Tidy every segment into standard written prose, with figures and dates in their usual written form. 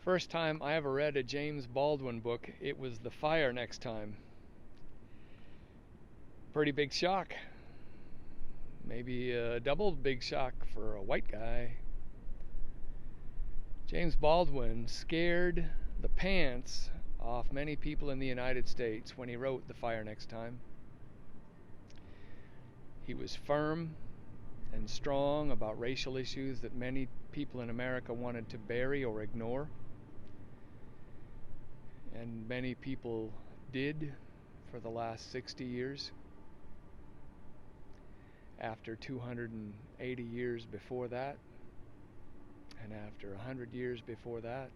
First time I ever read a James Baldwin book, it was The Fire Next Time. Pretty big shock. Maybe a double big shock for a white guy. James Baldwin scared the pants off many people in the United States when he wrote The Fire Next Time. He was firm and strong about racial issues that many people in America wanted to bury or ignore. And many people did for the last 60 years. After 280 years before that, and after 100 years before that.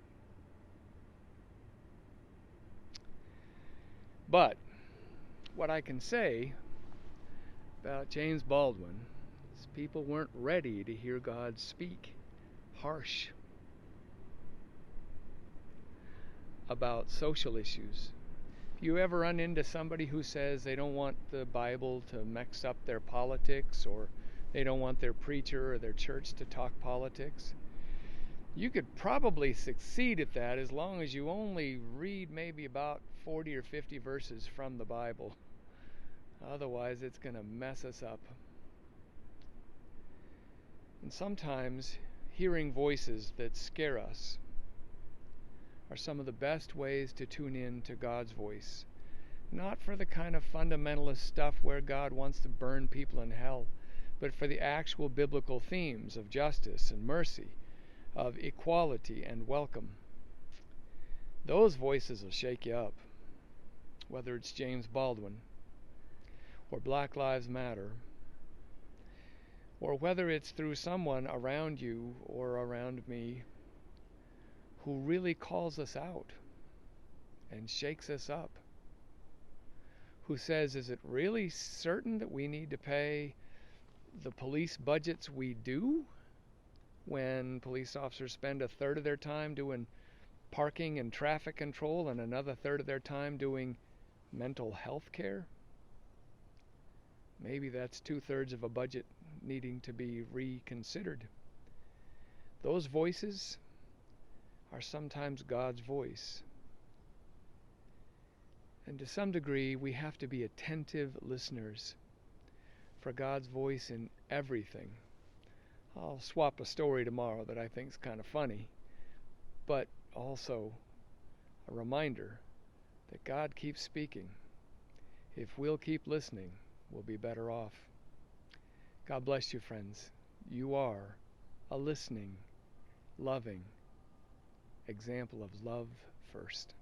But what I can say about James Baldwin is people weren't ready to hear God speak harsh about social issues. If you ever run into somebody who says they don't want the Bible to mix up their politics, or they don't want their preacher or their church to talk politics, you could probably succeed at that as long as you only read maybe about 40 or 50 verses from the Bible. Otherwise, it's going to mess us up. And sometimes hearing voices that scare us are some of the best ways to tune in to God's voice. Not for the kind of fundamentalist stuff where God wants to burn people in hell, but for the actual biblical themes of justice and mercy, of equality and welcome. Those voices will shake you up, whether it's James Baldwin or Black Lives Matter, or whether it's through someone around you or around me who really calls us out and shakes us up, who says, is it really certain that we need to pay the police budgets we do, when police officers spend a third of their time doing parking and traffic control and another third of their time doing mental health care? Maybe that's 2/3 of a budget needing to be reconsidered. Those voices are sometimes God's voice. And to some degree, we have to be attentive listeners for God's voice in everything. I'll swap a story tomorrow that I think is kind of funny, but also a reminder that God keeps speaking. If we'll keep listening, we'll be better off. God bless you, friends. You are a listening, loving example of love first.